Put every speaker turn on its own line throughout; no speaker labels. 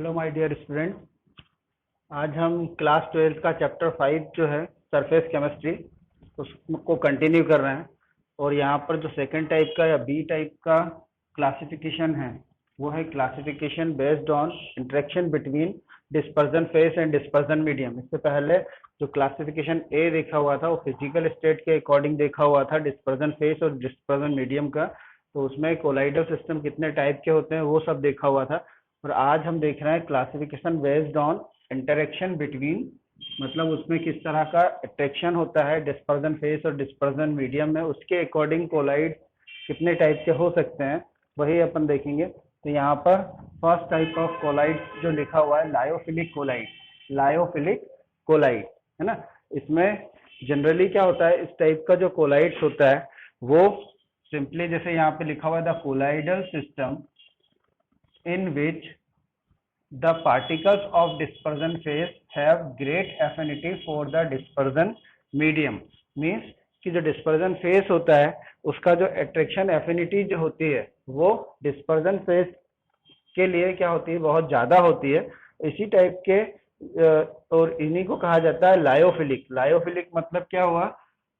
Hello my dear student. आज हम class 12 का चैप्टर 5 जो है सरफेस केमिस्ट्री उसको कंटिन्यू कर रहे हैं। और यहाँ पर जो सेकंड टाइप का या बी टाइप का क्लासिफिकेशन है वो है classification based on interaction between dispersion face and dispersion medium. इससे पहले जो क्लासिफिकेशन ए देखा हुआ था वो फिजिकल स्टेट के अकॉर्डिंग देखा हुआ था डिस्पर्जन फेस और डिस्पर्जन मीडियम का। तो उसमें कोलाइडल सिस्टम कितने टाइप के होते हैं वो सब देखा हुआ था। और आज हम देख रहे हैं classification based on interaction between, मतलब उसमें किस तरह का अट्रैक्शन होता है डिस्पर्जन फेस और डिस्पर्जन मीडियम में, उसके अकॉर्डिंग कोलाइड कितने टाइप के हो सकते हैं वही अपन देखेंगे। तो यहाँ पर फर्स्ट टाइप ऑफ कोलाइड जो लिखा हुआ है लायोफिलिक कोलाइड। लायोफिलिक कोलाइड है ना। इसमें जनरली क्या होता है, इस टाइप का जो कोलाइड्स होता है वो सिंपली जैसे यहाँ पे लिखा हुआ है the colloidal system in which the particles of dispersion phase have great affinity for the dispersion medium। Means कि जो डिस्पर्जन फेस होता है उसका जो अट्रैक्शन एफिनिटी जो होती है वो डिस्पर्जन फेस के लिए क्या होती है, बहुत ज़्यादा होती है। इसी टाइप के और इन्हीं को कहा जाता है लायोफिलिक। लायोफिलिक मतलब क्या हुआ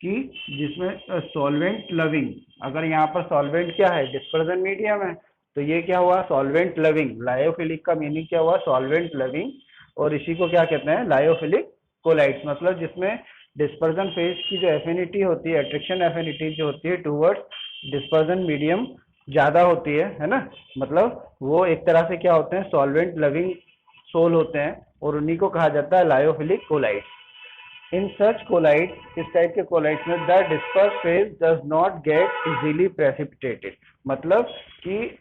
कि जिसमें सॉल्वेंट लविंग, अगर यहाँ पर सॉल्वेंट क्या है डिस्पर्जन मीडियम है तो ये क्या हुआ सॉल्वेंट लविंग। लायोफिलिक का मीनिंग क्या हुआ सॉल्वेंट लविंग। और इसी को क्या कहते हैं लायोफिलिक कोलाइड्स, मतलब जिसमें डिस्पर्जन फेज की जो एफिनिटी होती है, अट्रैक्शन एफिनिटी जो होती है टूवर्ड्स डिस्पर्जन मीडियम ज़्यादा होती है ना। मतलब वो एक तरह से क्या होते हैं सॉल्वेंट लविंग सोल होते हैं और उन्हीं को कहा जाता है लायोफिलिक कोलाइड्स। इन सच कोलाइड, इस टाइप के कोलाइड्स में the disperse phase does not get easily precipitated. मतलब कि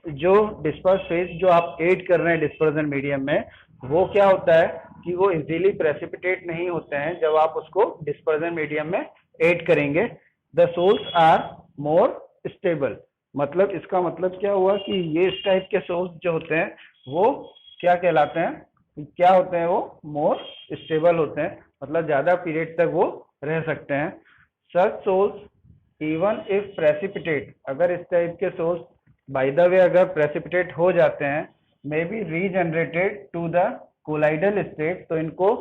जो डिस्पर्स फेज जो आप ऐड कर रहे हैं डिस्पर्जन मीडियम में वो क्या होता है कि वो इजीली प्रेसिपिटेट नहीं होते हैं जब आप उसको डिस्पर्जन मीडियम में ऐड करेंगे। The sols are more stable. मतलब इसका मतलब क्या हुआ कि ये इस टाइप के सोल्स जो होते हैं वो क्या कहलाते हैं, क्या होते हैं वो मोर स्टेबल होते हैं, मतलब ज़्यादा पीरियड तक वो रह सकते हैं। सच सोल्स इवन इफ प्रेसिपिटेट, अगर इस टाइप के सोल्स बाय द वे अगर प्रेसिपिटेट हो जाते हैं may be regenerated to the colloidal state, तो इनको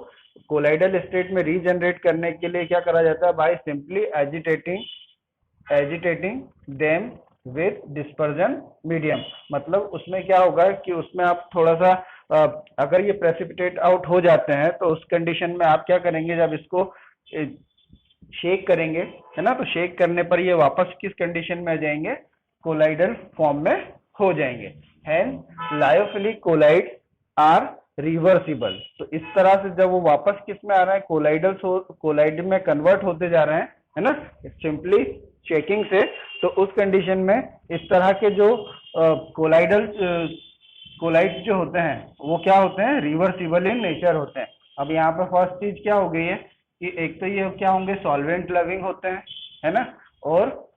कोलाइडल स्टेट में रीजनरेट करने के लिए क्या करा जाता है bye simply agitating them with dispersion medium. मतलब उसमें क्या होगा कि उसमें आप थोड़ा सा अगर ये प्रेसिपिटेट आउट हो जाते हैं तो उस कंडीशन में आप क्या करेंगे जब इसको शेक करेंगे है ना, तो शेक करने पर ये वापस किस कंडीशन में आ जाएंगे कोलाइडल फॉर्म में हो जाएंगे। Hence lyophilic colloid are reversible. तो इस तरह से जब वो वापस किस में आ रहे हैं कोलाइड में कन्वर्ट होते जा रहे हैं है ना सिंपली चेकिंग से, तो उस कंडीशन में इस तरह के जो कोलाइड्स जो होते हैं वो क्या होते हैं रिवर्सिबल इन नेचर होते हैं। अब यहाँ पर फर्स्ट चीज क्या हो गई है कि एक तो ये क्या होंगे सॉल्वेंट लविंग होते हैं है ना, और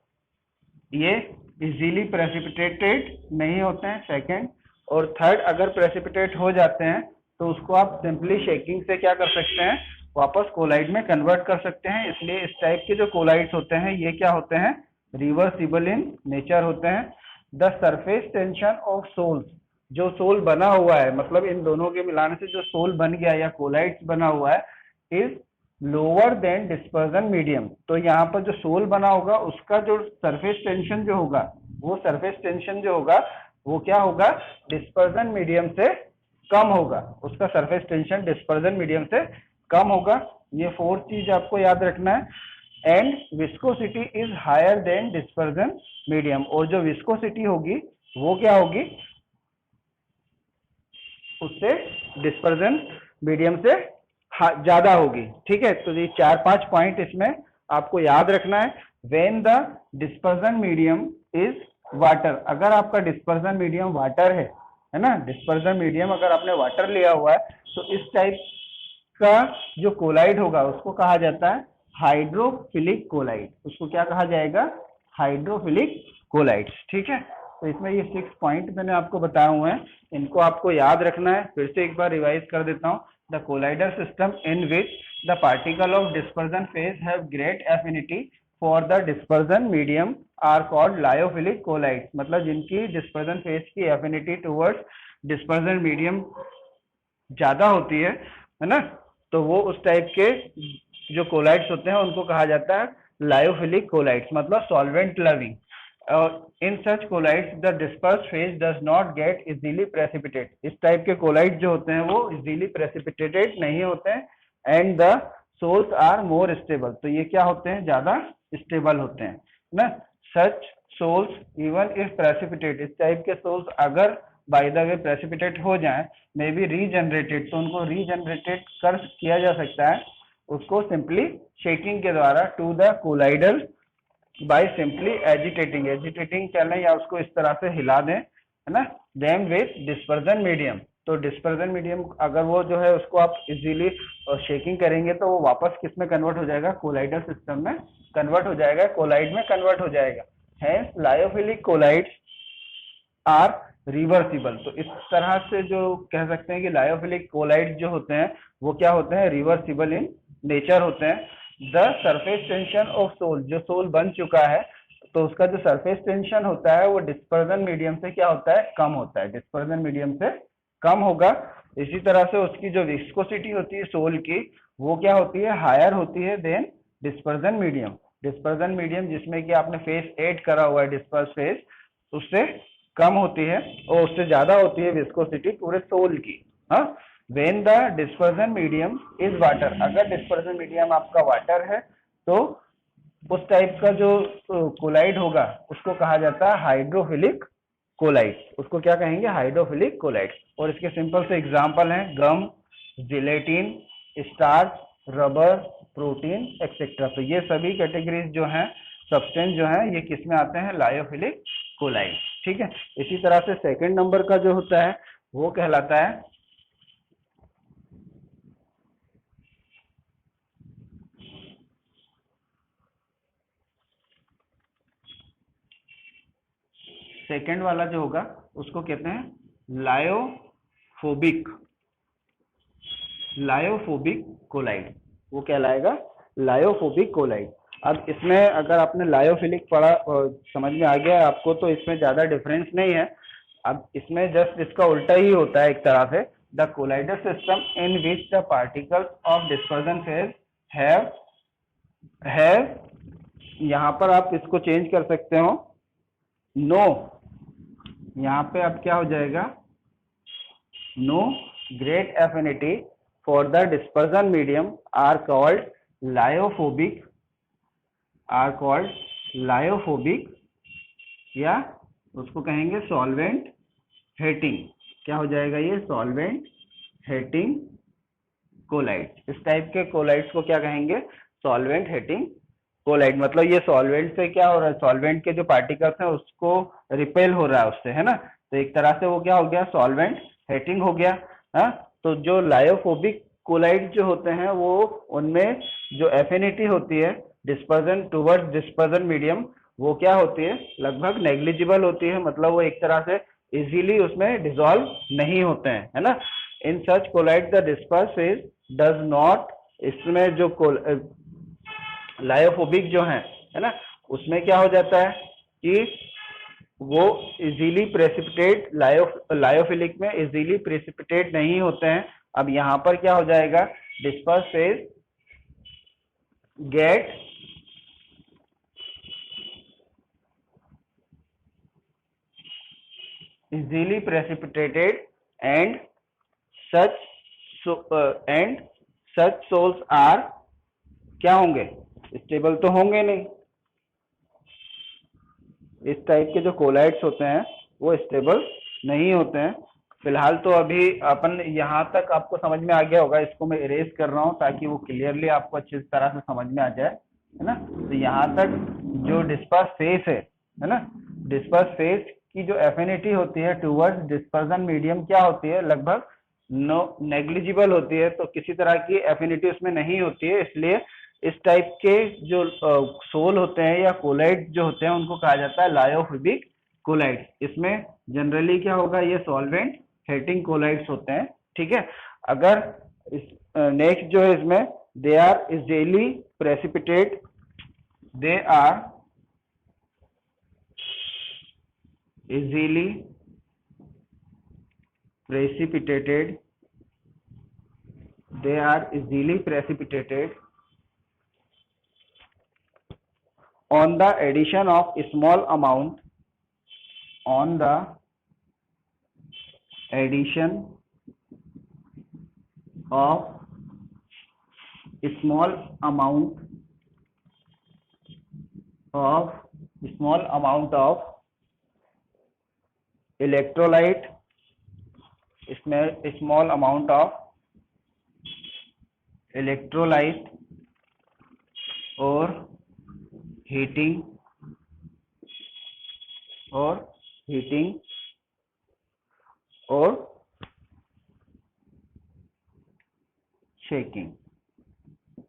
ये इजीली प्रेसिपिटेटेड नहीं होते हैं सेकंड, और थर्ड अगर प्रेसिपिटेट हो जाते हैं तो उसको आप सिंपली शेकिंग से क्या कर सकते हैं वापस कोलाइड में कन्वर्ट कर सकते हैं। इसलिए इस टाइप के जो कोलाइड्स होते हैं ये क्या होते हैं रिवर्सिबल इन नेचर होते हैं। The surface tension of sols, जो सोल बना हुआ है मतलब इन दोनों के मिलाने से जो सोल बन गया या कोलाइड्स बना हुआ है is lower than dispersion medium. तो यहाँ पर जो सोल बना होगा उसका जो सरफेस टेंशन जो होगा वो सरफेस टेंशन जो होगा वो क्या होगा डिस्पर्जन मीडियम से कम होगा, उसका सरफेस टेंशन डिस्पर्जन मीडियम से कम होगा। ये फोर्थ चीज आपको याद रखना है। And viscosity is higher than dispersion medium, और जो विस्कोसिटी होगी वो क्या होगी उससे डिस्पर्जन मीडियम से ज्यादा होगी। ठीक है, तो ये 4-5 पॉइंट इसमें आपको याद रखना है। When the dispersion medium is water, अगर आपका डिस्पर्जन मीडियम वाटर है ना, डिस्पर्जन मीडियम अगर आपने वाटर लिया हुआ है तो इस टाइप का जो कोलाइड होगा उसको कहा जाता है हाइड्रोफिलिक कोलाइड। उसको क्या कहा जाएगा हाइड्रोफिलिक कोलाइड्स। ठीक है, तो इसमें ये 6 पॉइंट मैंने आपको बताए हुए हैं, इनको आपको याद रखना है। फिर से एक बार रिवाइज कर देता हूँ। The colloidal system in which the particle of dispersion phase have great affinity for the dispersion medium are called lyophilic colloids. मतलब जिनकी डिस्पर्जन फेज की एफिनिटी टुवर्ड्स डिस्पर्जन मीडियम ज्यादा होती है ना, तो वो उस टाइप के जो कोलाइड्स होते हैं उनको कहा जाता है लायोफिलिक कोलाइड्स, मतलब solvent loving. In such colloids the disperse phase does not get easily precipitate. इस टाइप के कोलाइड जो होते हैं वो इजीली प्रेसिपिटेटेड नहीं होते हैं। And the sols are more stable, तो ये क्या होते हैं, ज्यादा स्टेबल होते हैं ना। सच सोल्स इवन इफ प्रेसिपिटेट, इस टाइप के सोल्स अगर बाय द वे प्रेसिपिटेट हो जाएं, मे बी रीजनरेटेड, तो उनको रीजनरेटेड कर किया जा सकता है उसको सिंपली शेकिंग के द्वारा to the colloidal by simply agitating, agitating चलें या उसको इस तरह से हिला दें, है ना। देम विथ डिस्पर्जन मीडियम, तो डिस्पर्जन मीडियम अगर वो जो है उसको आप इजीली शेकिंग करेंगे तो वो वापस किस में कन्वर्ट हो जाएगा, कोलाइडल सिस्टम में कन्वर्ट हो जाएगा, कोलाइड में कन्वर्ट हो जाएगा। Hence lyophilic colloids are reversible. तो इस तरह से जो कह सकते हैं कि लायोफिलिक कोलाइड्स जो होते हैं वो क्या होते हैं, रिवर्सिबल इन नेचर होते हैं। The surface tension of sol, जो सोल बन चुका है तो उसका जो सरफेस टेंशन होता है वो डिस्पर्जन मीडियम से क्या होता है, कम होता है, डिस्पर्जन मीडियम से कम होगा। इसी तरह से उसकी जो विस्कोसिटी होती है सोल की वो क्या होती है, हायर होती है than dispersion medium. Dispersion medium जिसमें कि आपने फेस ऐड करा हुआ है, डिस्पर्स फेस, उससे कम होती है और उससे ज्यादा होती है विस्कोसिटी पूरे सोल की। हाँ, when the dispersion medium is water, अगर डिस्पर्जन मीडियम आपका वाटर है तो उस टाइप का जो कोलाइड होगा उसको कहा जाता है हाइड्रोफिलिक कोलाइड। उसको क्या कहेंगे, हाइड्रोफिलिक कोलाइड। और इसके सिंपल से एग्जांपल हैं gum, gelatin, starch, rubber, protein etcetera. तो ये सभी कैटेगरीज जो हैं, सब्सटेंस जो हैं, ये किस में आते हैं, लायोफिलिक कोलाइड। ठीक है। इसी तरह से सेकंड नंबर का जो होता है वो कहलाता है सेकंड वाला जो होगा उसको कहते हैं लायोफोबिक, लायोफोबिक कोलाइड। वो कहलाएगा लायोफोबिक कोलाइड। अब इसमें अगर आपने लायोफिलिक पढ़ा समझ में आ गया आपको तो इसमें ज्यादा डिफरेंस नहीं है। अब इसमें जस्ट इसका उल्टा ही होता है एक तरह से। The colloidal system in which the particles of dispersion phase have, यहाँ पर आप इसको चेंज कर सकते हो, नो, यहाँ पे अब क्या हो जाएगा, no great affinity for the dispersion medium are called lyophobic, are called lyophobic, या उसको कहेंगे सॉल्वेंट हेटिंग। क्या हो जाएगा ये, सॉल्वेंट हेटिंग कोलाइड। इस टाइप के कोलाइड्स को क्या कहेंगे, सॉल्वेंट हेटिंग कोलाइड। मतलब ये सॉल्वेंट से क्या हो रहा है, सॉल्वेंट के जो पार्टिकल्स हैं उसको रिपेल हो रहा है उससे, है ना। तो एक तरह से वो क्या हो गया, सॉल्वेंट हेटिंग हो गया। हाँ, तो जो लायोफोबिक कोलाइड जो होते हैं वो उनमें जो एफिनिटी होती है डिस्पर्जन टुवर्ड्स डिस्पर्जन मीडियम वो क्या होती है, लगभग नेग्लिजिबल होती है। मतलब वो एक तरह से इजीली उसमें डिसॉल्व नहीं होते हैं, है ना। In such colloid the disperse phase does not, इसमें जो लायोफोबिक जो है ना, उसमें क्या हो जाता है कि वो इजीली प्रेसिपिटेट, लायोफिलिक में इजीली प्रेसिपिटेट नहीं होते हैं। अब यहाँ पर क्या हो जाएगा, disperse phase get easily precipitated and such and such sols are, क्या होंगे, स्टेबल तो होंगे नहीं। इस टाइप के जो कोलाइड्स होते हैं वो स्टेबल नहीं होते हैं। फिलहाल तो अभी अपन यहाँ तक आपको समझ में आ गया होगा, इसको मैं इरेज कर रहा हूँ ताकि वो क्लियरली आपको अच्छी तरह से समझ में आ जाए, है ना। तो यहाँ तक जो डिस्पर्स फेस है ना, डिस्पर्स फेस की जो एफिनिटी होती है टूवर्ड्स डिस्पर्जन मीडियम क्या होती है, लगभग नो नेग्लिजिबल होती है। तो किसी तरह की एफिनिटी उसमें नहीं होती है, इसलिए इस टाइप के जो सोल होते हैं या कोलाइड जो होते हैं उनको कहा जाता है लायोफिलिक कोलाइड। इसमें जनरली क्या होगा, ये सॉल्वेंट हेटिंग कोलाइड्स होते हैं। ठीक है। अगर इस नेक्स्ट जो है इसमें they are easily precipitate, they are easily precipitated, they are easily precipitated on the addition of a small amount, on the addition of a small amount of electrolyte, small amount of electrolyte or heating or shaking.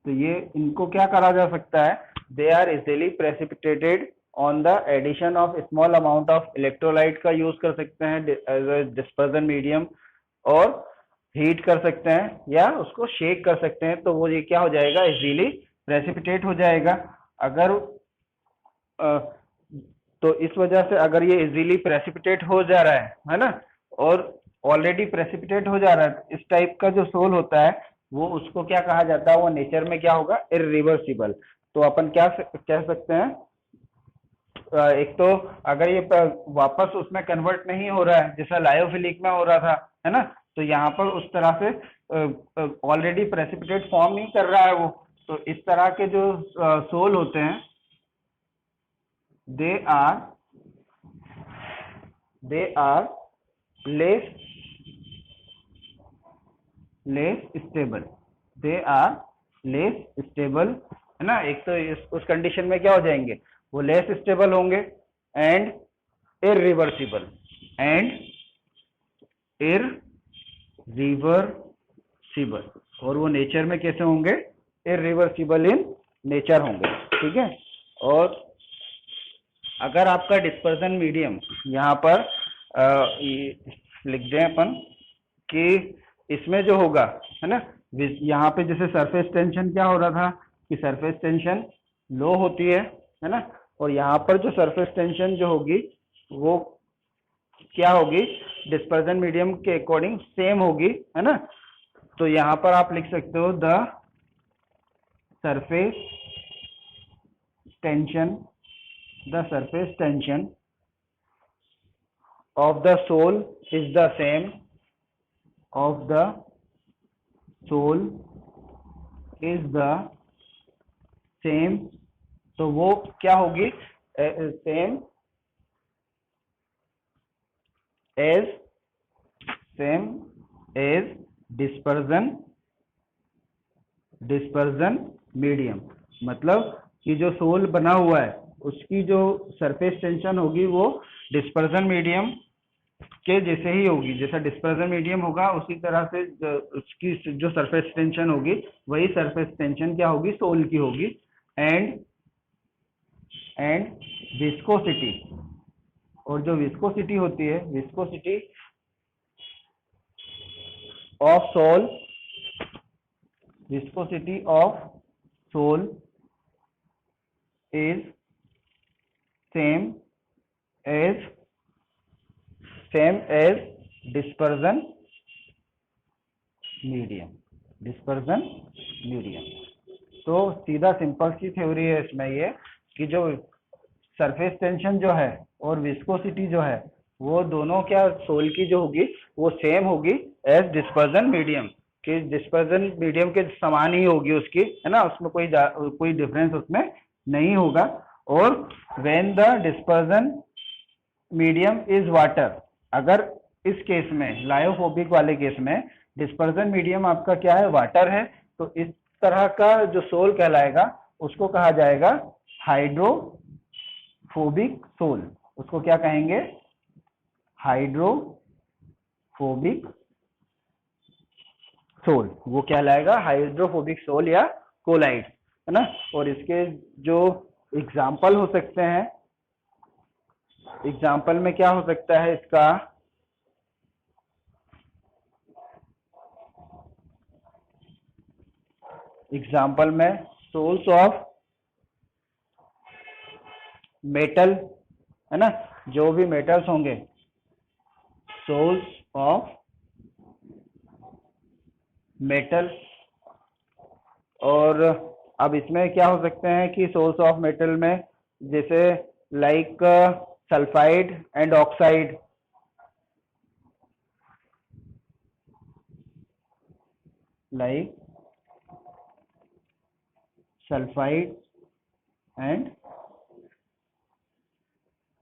तो ये इनको क्या करा जा सकता है, they are easily precipitated on the addition of small amount of electrolyte का use कर सकते हैं एज ए डिस्पर्जन मीडियम, और हीट कर सकते हैं या उसको शेक कर सकते हैं, तो वो ये क्या हो जाएगा, इजीली प्रेसिपिटेट हो जाएगा। अगर तो इस वजह से अगर ये इजीली प्रेसिपिटेट हो जा रहा है ना, और ऑलरेडी प्रेसिपिटेट हो जा रहा है, इस टाइप का जो सोल होता है वो उसको क्या कहा जाता है, वो नेचर में क्या होगा, इरिवर्सिबल। तो अपन क्या कह सकते हैं, एक तो अगर ये वापस उसमें कन्वर्ट नहीं हो रहा है जैसा लायोफिलिक में हो रहा था, है ना, तो यहाँ पर उस तरह से ऑलरेडी प्रेसिपिटेट फॉर्म नहीं कर रहा है वो। तो इस तरह के जो सोल होते हैं, they are less stable, they are less stable, है ना। एक तो उस कंडीशन में क्या हो जाएंगे, वो लेस स्टेबल होंगे एंड इरिवर्सिबल, और वो नेचर में कैसे होंगे, इरिवर्सिबल इन नेचर होंगे, ठीक है। और अगर आपका डिस्पर्जन मीडियम यहाँ पर लिख दें अपन कि इसमें जो होगा, है ना, यहाँ पे जैसे सरफेस टेंशन क्या हो रहा था कि सरफेस टेंशन लो होती है ना, और यहाँ पर जो सरफेस टेंशन जो होगी वो क्या होगी, डिस्पर्जन मीडियम के अकॉर्डिंग सेम होगी, है ना। तो यहाँ पर आप लिख सकते हो the surface tension of the soul is the same, तो वो क्या होगी, सेम एज डिस्पर्जन मीडियम। मतलब कि जो सोल बना हुआ है उसकी जो सरफेस टेंशन होगी वो डिस्पर्जन मीडियम के जैसे ही होगी, जैसा डिस्पर्जन मीडियम होगा उसी तरह से उसकी जो सरफेस टेंशन होगी वही सरफेस टेंशन क्या होगी, सोल की होगी। एंड विस्कोसिटी, और जो विस्कोसिटी होती है, viscosity of sol is same as dispersion medium. तो सीधा सिंपल सी थ्योरी है इसमें ये कि जो सरफेस टेंशन जो है और विस्कोसिटी जो है वो दोनों क्या सोल की जो होगी वो सेम होगी एज डिस्पर्जन मीडियम, कि डिस्पर्जन मीडियम के समान ही होगी उसकी, है ना, उसमें कोई डिफरेंस उसमें नहीं होगा। और when the dispersion medium is water, अगर इस केस में लायोफोबिक वाले केस में डिस्पर्जन मीडियम आपका क्या है, वाटर है, तो इस तरह का जो सोल कहलाएगा उसको कहा जाएगा हाइड्रोफोबिक सोल। उसको क्या कहेंगे, हाइड्रोफोबिक सोल, वो कहलाएगा हाइड्रोफोबिक सोल या कोलाइड, है ना। और इसके जो एग्जाम्पल हो सकते हैं, एग्जाम्पल में क्या हो सकता है इसका, एग्जाम्पल में सोल्स ऑफ मेटल, है ना, जो भी मेटल्स होंगे, सोल्स ऑफ मेटल। और अब इसमें क्या हो सकते हैं कि सोर्स ऑफ मेटल में, जैसे like sulphide and oxide, like sulphide and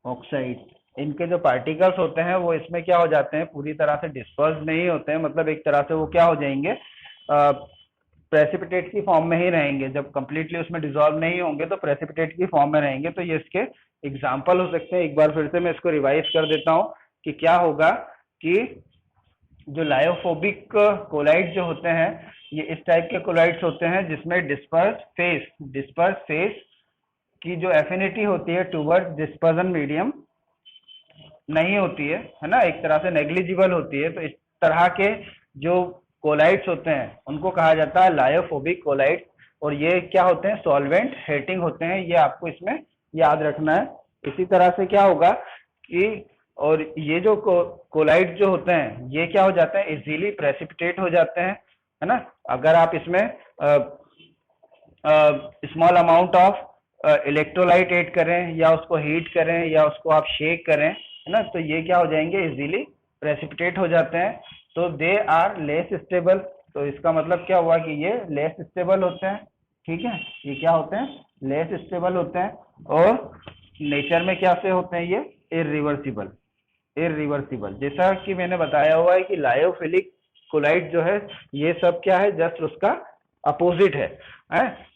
oxide, इनके जो पार्टिकल्स होते हैं वो इसमें क्या हो जाते हैं, पूरी तरह से डिस्पर्स नहीं होते हैं, मतलब एक तरह से वो क्या हो जाएंगे, प्रेसिपिटेट की फॉर्म में ही रहेंगे। जब कंप्लीटली उसमें डिसॉल्व नहीं होंगे तो प्रेसिपिटेट की फॉर्म में रहेंगे। तो ये इसके एग्जाम्पल हो सकते हैं। एक बार फिर से मैं इसको रिवाइज कर देता हूँ कि क्या होगा कि जो लायोफोबिक कोलाइड जो होते हैं, ये इस टाइप के कोलाइड्स होते हैं जिसमें डिस्पर्स फेस की जो एफिनिटी होती है टूवर्ड्स डिस्पर्जन मीडियम नहीं होती है ना, एक तरह से नेग्लिजिबल होती है। तो इस तरह के जो कोलाइड्स होते हैं उनको कहा जाता है लायोफोबिक कोलाइड्स। और ये क्या होते हैं, सॉल्वेंट हेटिंग होते हैं, ये आपको इसमें याद रखना है। इसी तरह से क्या होगा कि, और ये जो कोलाइड जो होते हैं ये क्या हो जाते हैं, इजीली प्रेसिपिटेट हो जाते हैं, है ना। अगर आप इसमें small amount of electrolyte add करें या उसको हीट करें या उसको आप शेक करें, है ना, तो ये क्या हो जाएंगे, इजीली प्रेसिपिटेट हो जाते हैं। तो दे आर लेस स्टेबल। तो इसका मतलब क्या हुआ कि ये लेस स्टेबल होते हैं, ठीक है। ये क्या होते हैं, लेस स्टेबल होते हैं। और नेचर में क्या से होते हैं, ये इरिवर्सिबल। जैसा कि मैंने बताया हुआ है कि लायोफिलिक कोलाइड जो है ये सब क्या है, जस्ट उसका अपोजिट है।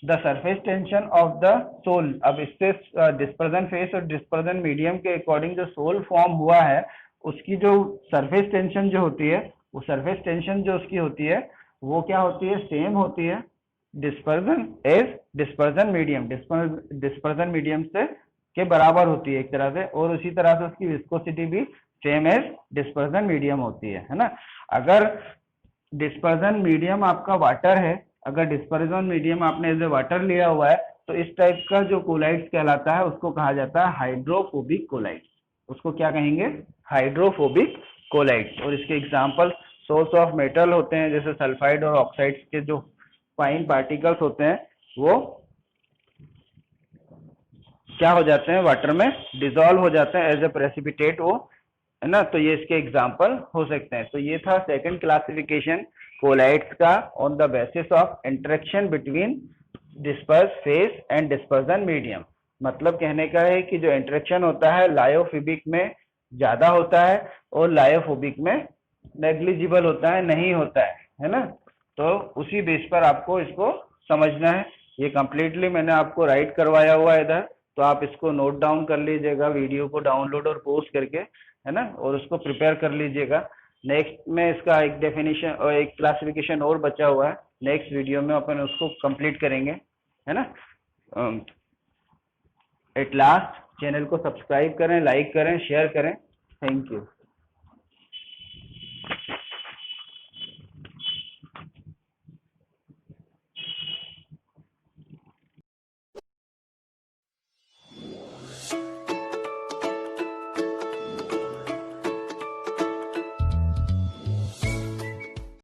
The surface tension of the sol, अब इससे डिस्पर्जन फेस और डिस्पर्जन मीडियम के अकॉर्डिंग जो सोल फॉर्म हुआ है उसकी जो सरफेस टेंशन जो होती है, वो सरफेस टेंशन जो उसकी होती है वो क्या होती है, सेम होती है डिस्पर्जन एज डिस्पर्जन मीडियम से के बराबर होती है एक तरह से। और उसी तरह से उसकी विस्कोसिटी भी सेम एज डिस्पर्जन मीडियम होती है ना। अगर डिस्पर्जन मीडियम आपका वाटर है, अगर डिस्पर्जन मीडियम आपने एज ए वाटर लिया हुआ है, तो इस टाइप का जो कोलाइड्स कहलाता है उसको कहा जाता है हाइड्रोफोबिक कोलाइड्स। उसको क्या कहेंगे, हाइड्रोफोबिक कोलाइड्स। और इसके एग्जांपल सोर्स ऑफ मेटल होते हैं, जैसे सल्फाइड और ऑक्साइड्स के जो फाइन पार्टिकल्स होते हैं वो क्या हो जाते हैं, वाटर में डिसॉल्व हो जाते हैं एज ए प्रेसिपिटेट, वो, है ना। तो ये इसके एग्जांपल हो सकते हैं। तो ये था सेकंड क्लासिफिकेशन कोलाइड्स का on the basis of interaction between disperse phase and dispersion medium. मतलब कहने का है कि जो इंटरेक्शन होता है लायोफिबिक में ज्यादा होता है और लायोफोबिक में नेग्लिजिबल होता है, नहीं होता है ना। तो उसी बेस पर आपको इसको समझना है। ये कंप्लीटली मैंने आपको राइट करवाया हुआ है इधर, तो आप इसको नोट डाउन कर लीजिएगा, वीडियो को डाउनलोड और पोस्ट करके, है ना, और उसको प्रिपेयर कर लीजिएगा। नेक्स्ट में इसका एक डेफिनेशन और एक क्लासिफिकेशन और बचा हुआ है, नेक्स्ट वीडियो में अपन उसको कंप्लीट करेंगे, है ना। एट लास्ट चैनल को सब्सक्राइब करें, लाइक करें, शेयर करें। Thank you.